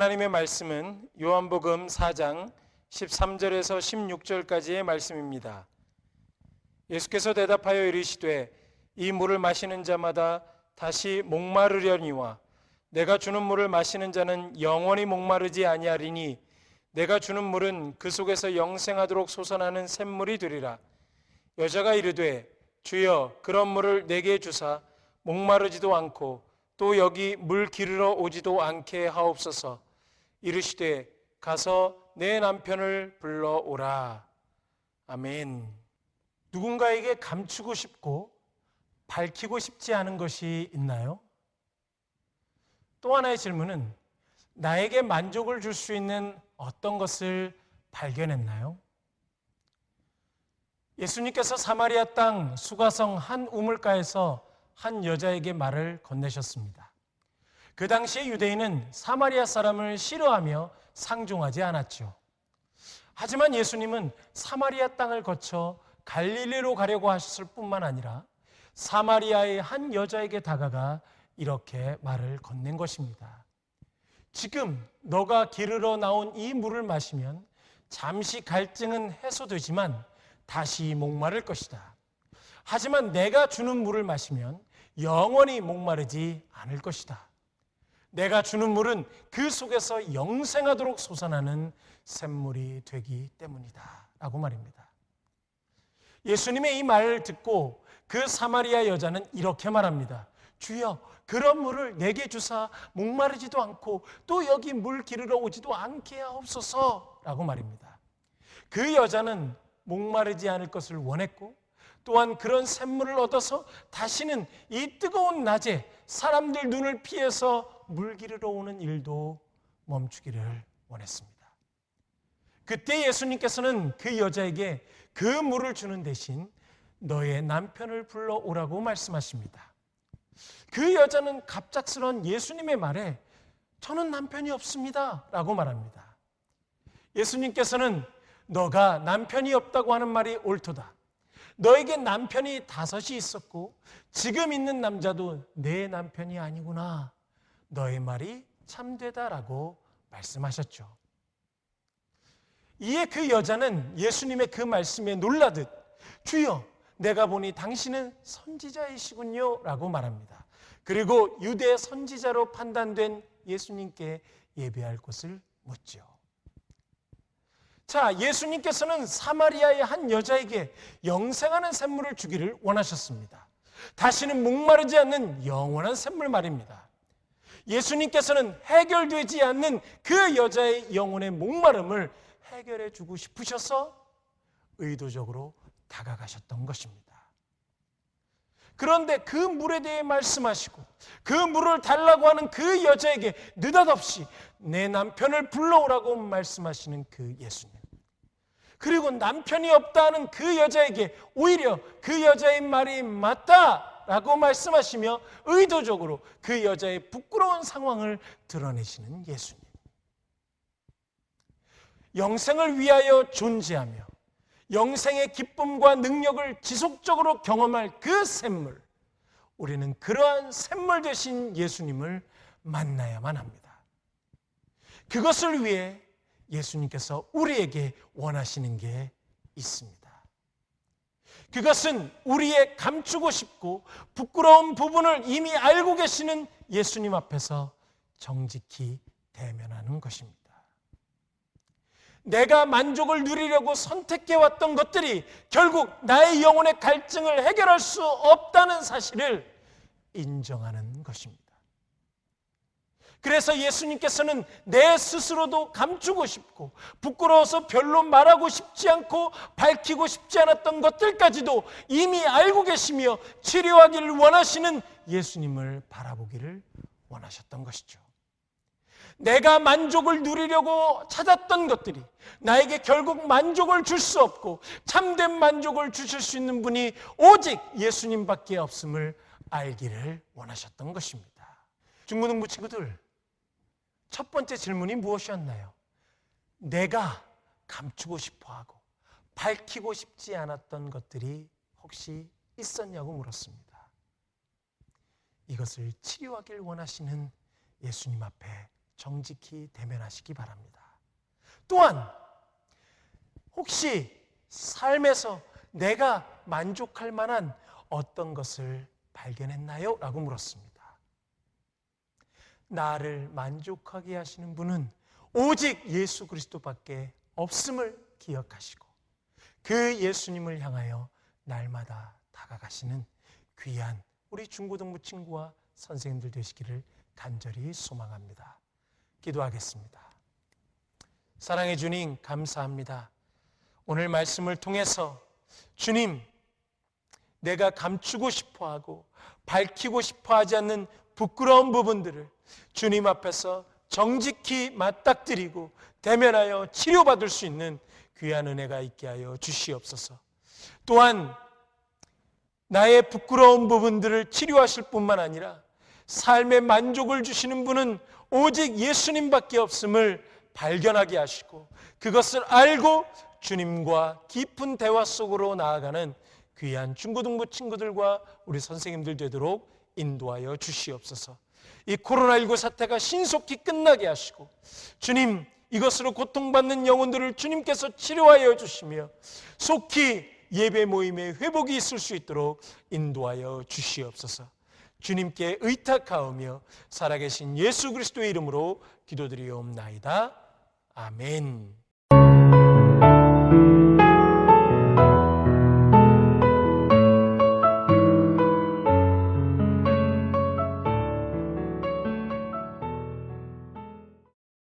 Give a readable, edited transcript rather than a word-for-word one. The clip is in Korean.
하나님의 말씀은 요한복음 4장 13절에서 16절까지의 말씀입니다. 예수께서 대답하여 이르시되 이 물을 마시는 자마다 다시 목마르려니와 내가 주는 물을 마시는 자는 영원히 목마르지 아니하리니 내가 주는 물은 그 속에서 영생하도록 솟아나는 샘물이 되리라. 여자가 이르되 주여 그런 물을 내게 주사 목마르지도 않고 또 여기 물 기르러 오지도 않게 하옵소서. 이르시되 가서 내 남편을 불러오라. 아멘. 누군가에게 감추고 싶고 밝히고 싶지 않은 것이 있나요? 또 하나의 질문은 나에게 만족을 줄 수 있는 어떤 것을 발견했나요? 예수님께서 사마리아 땅 수가성 한 우물가에서 한 여자에게 말을 건네셨습니다. 그 당시에 유대인은 사마리아 사람을 싫어하며 상종하지 않았죠. 하지만 예수님은 사마리아 땅을 거쳐 갈릴리로 가려고 하셨을 뿐만 아니라 사마리아의 한 여자에게 다가가 이렇게 말을 건넨 것입니다. 지금 너가 기르러 나온 이 물을 마시면 잠시 갈증은 해소되지만 다시 목마를 것이다. 하지만 내가 주는 물을 마시면 영원히 목마르지 않을 것이다. 내가 주는 물은 그 속에서 영생하도록 솟아나는 샘물이 되기 때문이다 라고 말입니다. 예수님의 이 말을 듣고 그 사마리아 여자는 이렇게 말합니다. 주여 그런 물을 내게 주사 목마르지도 않고 또 여기 물 기르러 오지도 않게 하옵소서 라고 말입니다. 그 여자는 목마르지 않을 것을 원했고 또한 그런 샘물을 얻어서 다시는 이 뜨거운 낮에 사람들 눈을 피해서 물 기르러 오는 일도 멈추기를 원했습니다. 그때 예수님께서는 그 여자에게 그 물을 주는 대신 너의 남편을 불러오라고 말씀하십니다. 그 여자는 갑작스러운 예수님의 말에 저는 남편이 없습니다 라고 말합니다. 예수님께서는 너가 남편이 없다고 하는 말이 옳도다. 너에게 남편이 5이 있었고 지금 있는 남자도 내 남편이 아니구나. 너의 말이 참되다라고 말씀하셨죠. 이에 그 여자는 예수님의 그 말씀에 놀라듯 주여 내가 보니 당신은 선지자이시군요 라고 말합니다. 그리고 유대 선지자로 판단된 예수님께 예배할 곳을 묻죠. 자, 예수님께서는 사마리아의 한 여자에게 영생하는 샘물을 주기를 원하셨습니다. 다시는 목마르지 않는 영원한 샘물 말입니다. 예수님께서는 해결되지 않는 그 여자의 영혼의 목마름을 해결해 주고 싶으셔서 의도적으로 다가가셨던 것입니다. 그런데 그 물에 대해 말씀하시고 그 물을 달라고 하는 그 여자에게 느닷없이 내 남편을 불러오라고 말씀하시는 그 예수님. 그리고 남편이 없다는 그 여자에게 오히려 그 여자의 말이 맞다라고 말씀하시며 의도적으로 그 여자의 부끄러운 상황을 드러내시는 예수님. 영생을 위하여 존재하며 영생의 기쁨과 능력을 지속적으로 경험할 그 샘물, 우리는 그러한 샘물 되신 예수님을 만나야만 합니다. 그것을 위해 예수님께서 우리에게 원하시는 게 있습니다. 그것은 우리의 감추고 싶고 부끄러운 부분을 이미 알고 계시는 예수님 앞에서 정직히 대면하는 것입니다. 내가 만족을 누리려고 선택해왔던 것들이 결국 나의 영혼의 갈증을 해결할 수 없다는 사실을 인정하는 것입니다. 그래서 예수님께서는 내 스스로도 감추고 싶고 부끄러워서 별로 말하고 싶지 않고 밝히고 싶지 않았던 것들까지도 이미 알고 계시며 치료하기를 원하시는 예수님을 바라보기를 원하셨던 것이죠. 내가 만족을 누리려고 찾았던 것들이 나에게 결국 만족을 줄 수 없고 참된 만족을 주실 수 있는 분이 오직 예수님밖에 없음을 알기를 원하셨던 것입니다. 중고등부 친구들, 첫 번째 질문이 무엇이었나요? 내가 감추고 싶어하고 밝히고 싶지 않았던 것들이 혹시 있었냐고 물었습니다. 이것을 치료하길 원하시는 예수님 앞에 정직히 대면하시기 바랍니다. 또한 혹시 삶에서 내가 만족할 만한 어떤 것을 발견했나요? 라고 물었습니다. 나를 만족하게 하시는 분은 오직 예수 그리스도밖에 없음을 기억하시고 그 예수님을 향하여 날마다 다가가시는 귀한 우리 중고등부 친구와 선생님들 되시기를 간절히 소망합니다. 기도하겠습니다. 사랑의 주님, 감사합니다. 오늘 말씀을 통해서 주님, 내가 감추고 싶어하고 밝히고 싶어하지 않는 부끄러운 부분들을 주님 앞에서 정직히 맞닥뜨리고 대면하여 치료받을 수 있는 귀한 은혜가 있게 하여 주시옵소서. 또한 나의 부끄러운 부분들을 치료하실 뿐만 아니라 삶의 만족을 주시는 분은 오직 예수님밖에 없음을 발견하게 하시고 그것을 알고 주님과 깊은 대화 속으로 나아가는 귀한 중고등부 친구들과 우리 선생님들 되도록 인도하여 주시옵소서. 이 코로나19 사태가 신속히 끝나게 하시고 주님, 이것으로 고통받는 영혼들을 주님께서 치료하여 주시며 속히 예배 모임의 회복이 있을 수 있도록 인도하여 주시옵소서. 주님께 의탁하오며 살아계신 예수 그리스도의 이름으로 기도드리옵나이다. 아멘.